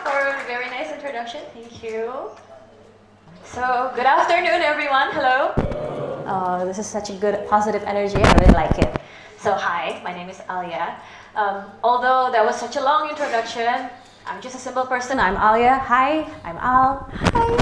for a very nice introduction. Thank you. So, good afternoon, everyone. Hello. Oh, this is such a good, positive energy. I really like it. So, hi, my name is Alya. Although that was such a long introduction, I'm just a simple person. I'm Alya. Hi, I'm Al. Hi.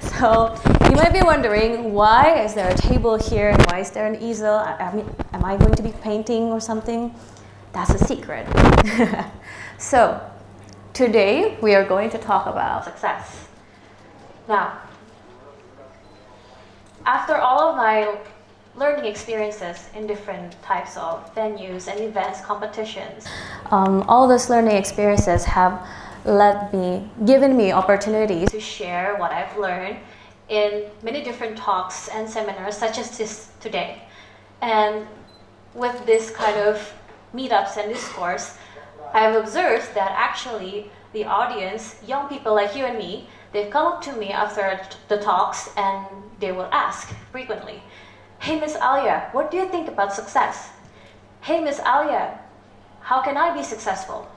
So, you might be wondering, why is there a table here? Why is there an easel? Am I going to be painting or something? That's a secret. So, today we are going to talk about success. Now, after all of my learning experiences in different types of venues and events, competitions, all those learning experiences have given me opportunities to share what I've learned in many different talks and seminars such as this today. And with this kind of meetups and discourse, I've observed that actually the audience, young people like you and me, they've come up to me after the talks and they will ask frequently, "Hey, Miss Alya, what do you think about success? Hey, Miss Alya, how can I be successful?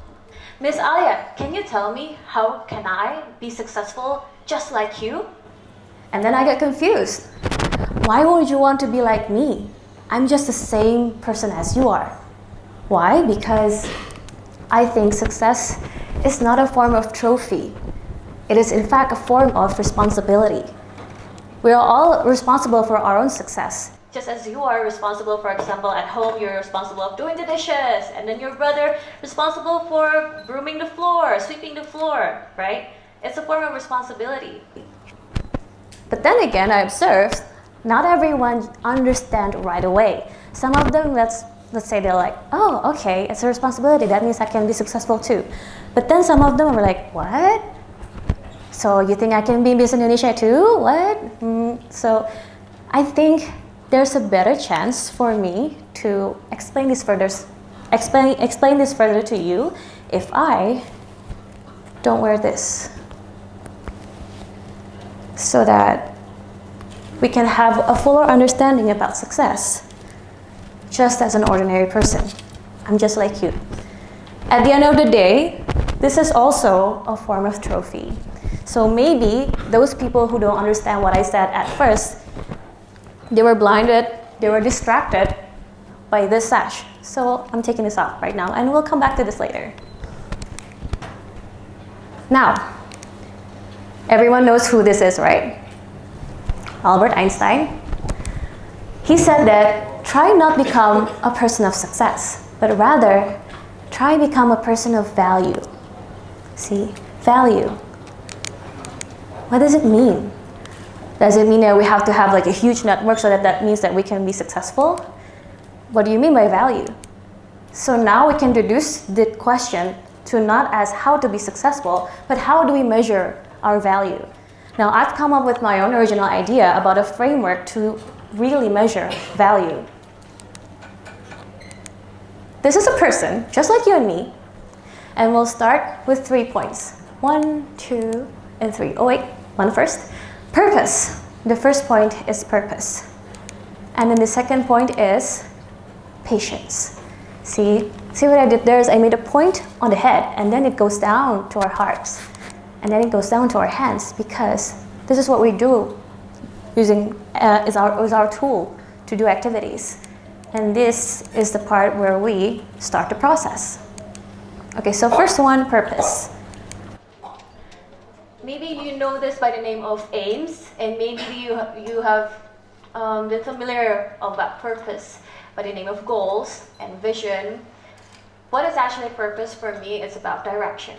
Miss Alya, can you tell me how can I be successful just like you?" And then I get confused. Why would you want to be like me? I'm just the same person as you are. Why? Because I think success is not a form of trophy. It is in fact a form of responsibility. We are all responsible for our own success. Just as you are responsible, for example, at home, you're responsible for doing the dishes, and then your brother responsible for brooming the floor, sweeping the floor, right? It's a form of responsibility. But then again, I observed not everyone understands right away. Some of them, let's say they're like, "Oh, okay, it's a responsibility. That means I can be successful too." But then some of them are like, "What? So you think I can be Miss Indonesia too? What?" So I think there's a better chance for me to explain this further to you if I don't wear this, so that we can have a fuller understanding about success, just as an ordinary person. I'm just like you. At the end of the day, this is also a form of trophy. So maybe those people who don't understand what I said at first, they were blinded, they were distracted by this sash. So I'm taking this off right now, and we'll come back to this later. Now, everyone knows who this is, right? Albert Einstein. He said that try not become a person of success, but rather try become a person of value. See, value. What does it mean? Does it mean that we have to have like a huge network so that means that we can be successful? What do you mean by value? So now we can reduce the question to not as how to be successful, but how do we measure our value? Now I've come up with my own original idea about a framework to really measure value. This is a person, just like you and me, and we'll start with 3 points. 1, 2, and 3. Oh wait, one first. Purpose. The first point is purpose. And then the second point is patience. See what I did there is I made a point on the head, and then it goes down to our hearts. And then it goes down to our hands, because this is what we do using is our tool to do activities. And this is the part where we start the process. Okay, so first one, purpose. Maybe you know this by the name of aims, and maybe you have been familiar about purpose by the name of goals and vision. What is actually purpose for me? It's about direction.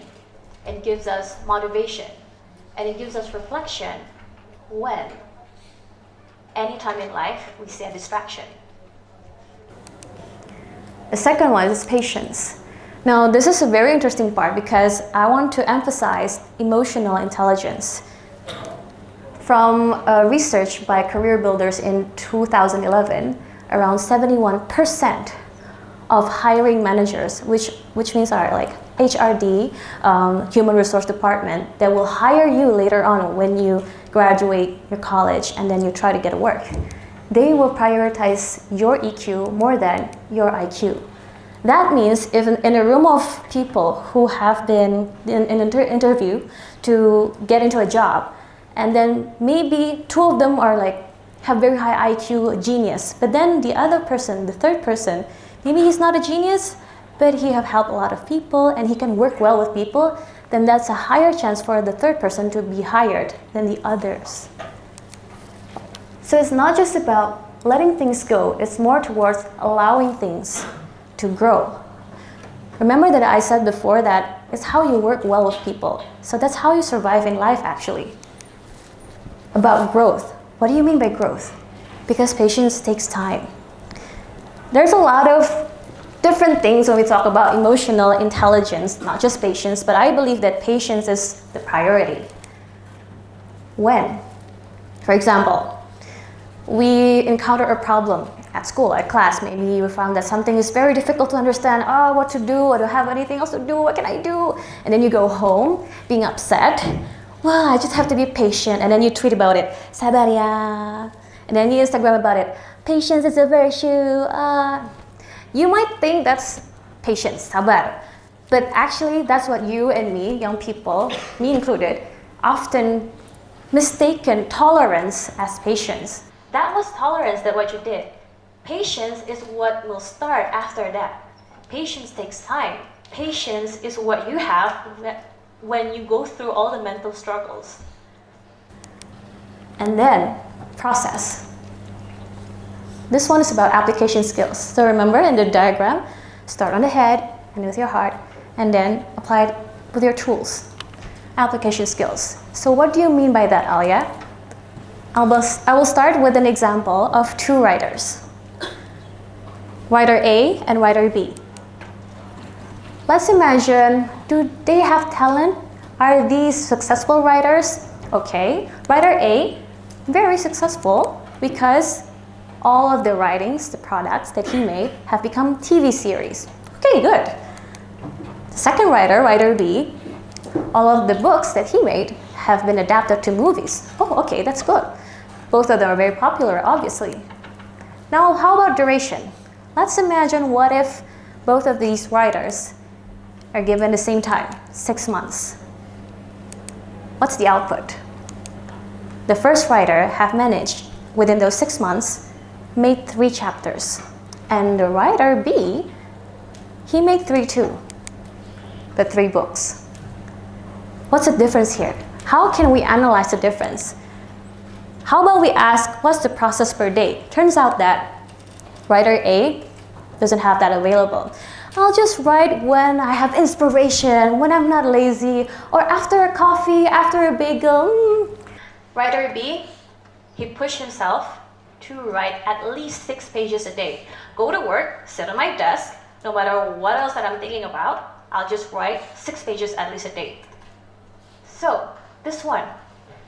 It gives us motivation, and it gives us reflection when anytime in life we see a distraction. The second one is patience. Now this is a very interesting part because I want to emphasize emotional intelligence. From research by Career Builders in 2011, around 71% of hiring managers, which means our like HRD, Human Resource Department, that will hire you later on when you graduate your college and then you try to get work. They will prioritize your EQ more than your IQ. That means if in a room of people who have been in an interview to get into a job, and then maybe 2 of them are like have very high IQ, genius, but then the other person, the third person, maybe he's not a genius, but he have helped a lot of people and he can work well with people, then that's a higher chance for the third person to be hired than the others. So it's not just about letting things go, it's more towards allowing things to grow. Remember that I said before that it's how you work well with people. So that's how you survive in life actually. About growth. What do you mean by growth? Because patience takes time. There's a lot of different things when we talk about emotional intelligence, not just patience, but I believe that patience is the priority. When? For example, we encounter a problem at school, at class. Maybe you found that something is very difficult to understand. Oh, what to do? I don't have anything else to do. What can I do? And then you go home being upset. Well, I just have to be patient. And then you tweet about it. Sabar ya. And then you Instagram about it. Patience is a virtue. You might think that's patience, sabar. But actually, that's what you and me, young people, me included, often mistaken tolerance as patience. That was tolerance that what you did. Patience is what will start after that. Patience takes time. Patience is what you have when you go through all the mental struggles. And then, process. This one is about application skills. So remember in the diagram, start on the head and with your heart, and then apply it with your tools. Application skills. So what do you mean by that, Alya? I will start with an example of 2 writers. Writer A and writer B. Let's imagine, do they have talent? Are these successful writers? Okay. Writer A, very successful because all of the writings, the products that he made have become TV series. Okay, good. The second writer, writer B, all of the books that he made have been adapted to movies. Oh, okay, that's good. Both of them are very popular, obviously. Now, how about duration? Let's imagine what if both of these writers are given the same time, 6 months. What's the output? The first writer have managed, within those 6 months, made 3 chapters. And the writer B, he made 3 too, the 3 books. What's the difference here? How can we analyze the difference? How about we ask, what's the process per day? Turns out that writer A doesn't have that available. I'll just write when I have inspiration, when I'm not lazy, or after a coffee, after a bagel. Writer B, he pushed himself to write at least 6 pages a day. Go to work, sit on my desk, no matter what else that I'm thinking about, I'll just write 6 pages at least a day. So, this one,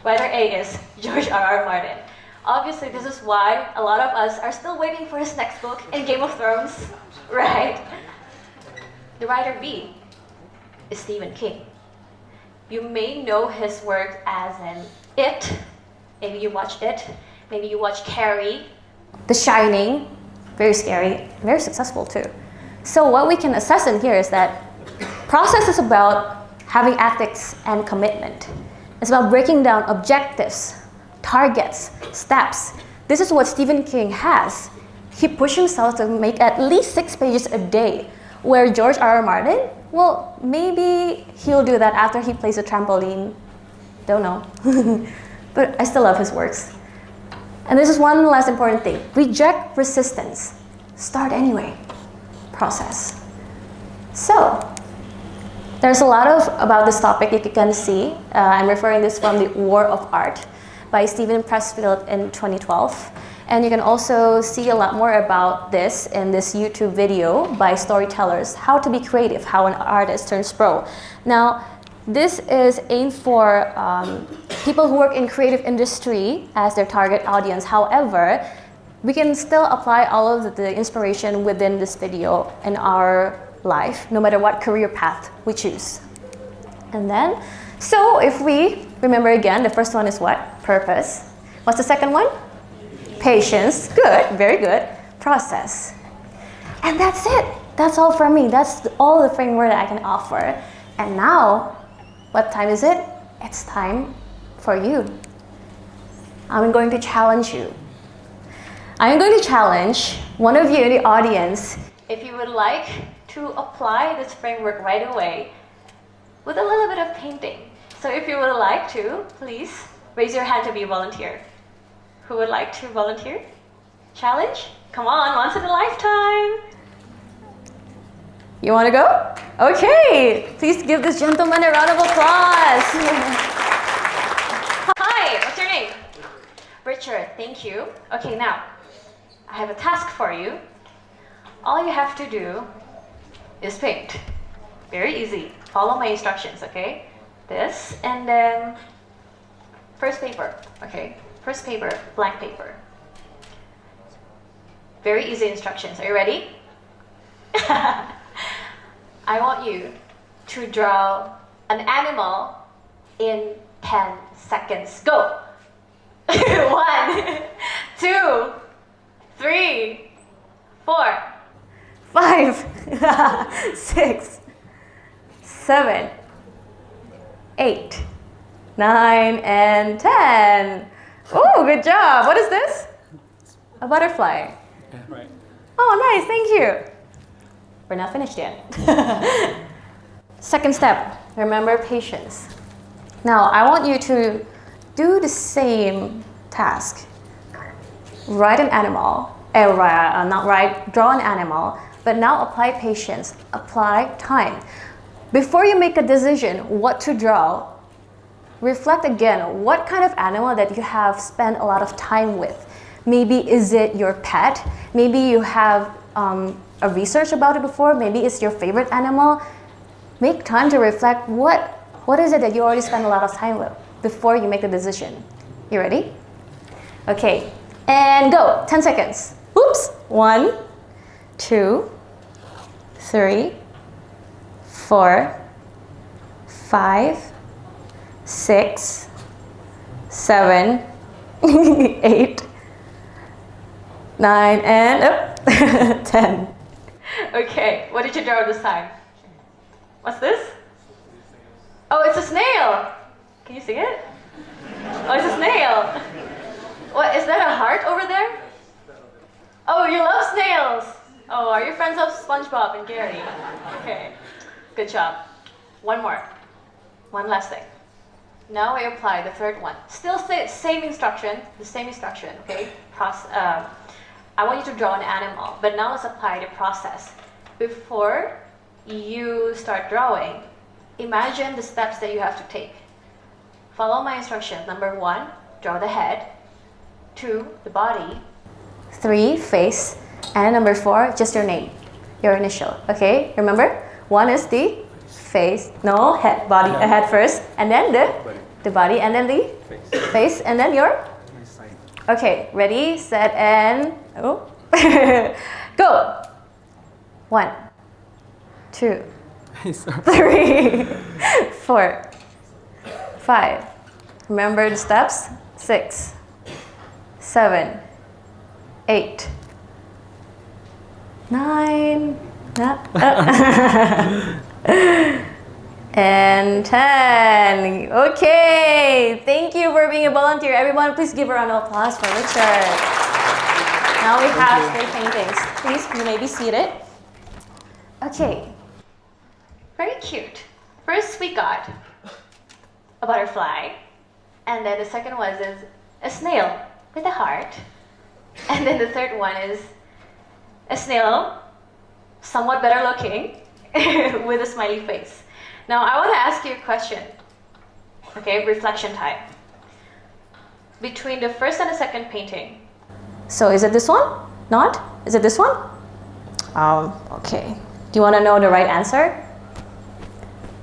writer A is George R.R. Martin. Obviously, this is why a lot of us are still waiting for his next book in Game of Thrones, right? The writer B is Stephen King. You may know his work as in It, maybe you watched It, maybe you watched Carrie, The Shining, very scary, very successful too. So what we can assess in here is that process is about having ethics and commitment. It's about breaking down objectives, targets, steps. This is what Stephen King has. He pushed himself to make at least 6 pages a day, where George R.R. Martin, well, maybe he'll do that after he plays a trampoline. Don't know. But I still love his works. And this is one last important thing. Reject resistance. Start anyway. Process. So, there's a lot about this topic you can see. I'm referring this from The War of Art by Steven Pressfield in 2012. And you can also see a lot more about this in this YouTube video by storytellers, How to Be Creative, How an Artist Turns Pro. Now, this is aimed for people who work in creative industry as their target audience. However, we can still apply all of the inspiration within this video in our life, no matter what career path we choose. And then, so if we remember again, the first one is what? Purpose. What's the second one? Patience. Good, very good. Process. And that's it. That's all from me. That's all the framework that I can offer. And now, what time is it? It's time for you. I'm going to challenge you. I'm going to challenge one of you in the audience, if you would like to apply this framework right away with a little bit of painting. So if you would like to, please raise your hand to be a volunteer. Who would like to volunteer? Challenge? Come on, once in a lifetime. You want to go? Okay, please give this gentleman a round of applause. Hi, what's your name? Richard, thank you. Okay, now, I have a task for you. All you have to do is paint. Very easy. Follow my instructions, okay? This, and then first paper, okay? First paper, blank paper. Very easy instructions. Are you ready? I want you to draw an animal in 10 seconds. Go! 1, 2, 3, 4, 5, 6, 7, 8, 9, and 10. Oh, good job. What is this? A butterfly. Yeah, right. Oh, nice. Thank you. We're not finished yet. Second step, remember patience. Now, I want you to do the same task. Write an animal, draw an animal, but now apply patience, apply time. Before you make a decision what to draw, reflect again what kind of animal that you have spent a lot of time with. Maybe is it your pet? Maybe you have a research about it before. Maybe it's your favorite animal. Make time to reflect what is it that you already spent a lot of time with before you make the decision. You ready? Okay, and go. 10 seconds. Oops. 1, 2, 3, 4, 5, 6, 7, 8, 9, and 10. Okay, what did you draw this time? What's this? Oh, it's a snail. Can you see it? Oh, it's a snail. What, is that a heart over there? Oh, you love snails. Oh, are you friends of SpongeBob and Gary? Okay, good job. One more. One last thing. Now we apply the third one. Still same instruction, the same instruction, okay? I want you to draw an animal, but now let's apply the process. Before you start drawing, imagine the steps that you have to take. Follow my instructions. Number 1, draw the head. 2, the body. 3, face. And number 4, just your name, your initial, okay? Remember? 1 is the face, no, head, body, Yeah. Head first, and then the body, and then the face, and then your? Okay, ready, set, and go. 1, 2, 3, 4, 5. Remember the steps? 6, 7, 8, 9, and 10. Okay, thank you for being a volunteer. Everyone, please give a round of applause for Richard. Now we have 3 paintings. Please, you may be seated. Okay, very cute. First we got a butterfly, and then the second one is a snail with a heart, and then the third one is a snail, somewhat better looking, with a smiley face. Now I want to ask you a question. Okay, reflection time. Between the first and the second painting. So is it this one? Not? Is it this one? Okay. Do you want to know the right answer?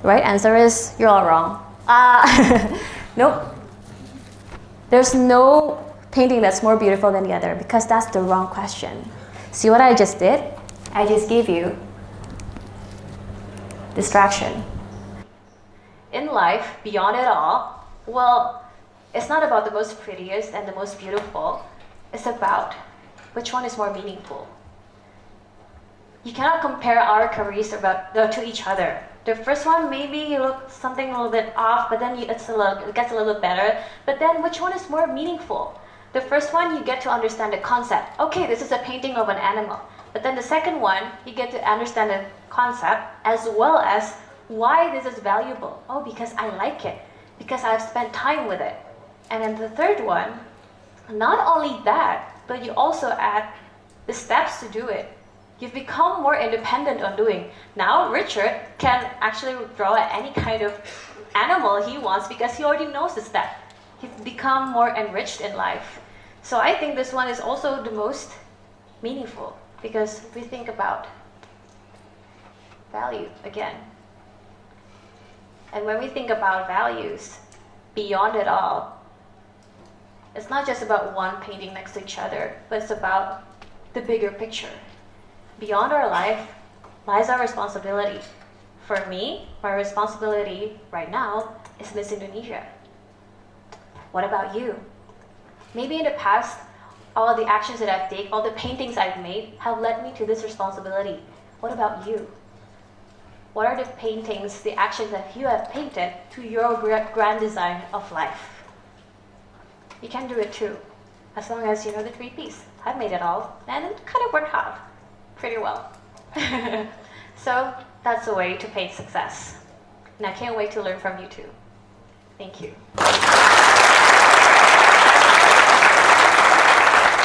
The right answer is you're all wrong. Nope. There's no painting that's more beautiful than the other because that's the wrong question. See what I just did? I just gave you distraction. In life, beyond it all, well, it's not about the most prettiest and the most beautiful. It's about which one is more meaningful. You cannot compare our careers to each other. The first one, maybe you look something a little bit off, but then it gets a little bit better. But then which one is more meaningful? The first one, you get to understand the concept. Okay, this is a painting of an animal. But then the second one, you get to understand the concept as well as why this is valuable. Oh, because I like it. Because I've spent time with it. And then the third one, not only that, but you also add the steps to do it. You've become more independent on doing. Now Richard can actually draw any kind of animal he wants because he already knows the step. He's become more enriched in life. So I think this one is also the most meaningful because we think about value again. And when we think about values, beyond it all, it's not just about one painting next to each other, but it's about the bigger picture. Beyond our life lies our responsibility. For me, my responsibility right now is Miss Indonesia. What about you? Maybe in the past, all the actions that I've taken, all the paintings I've made have led me to this responsibility. What about you? What are the paintings, the actions that you have painted to your grand design of life? You can do it too, as long as you know the 3Ps. I've made it all, and it kind of worked out pretty well. So that's a way to paint success. And I can't wait to learn from you too. Thank you.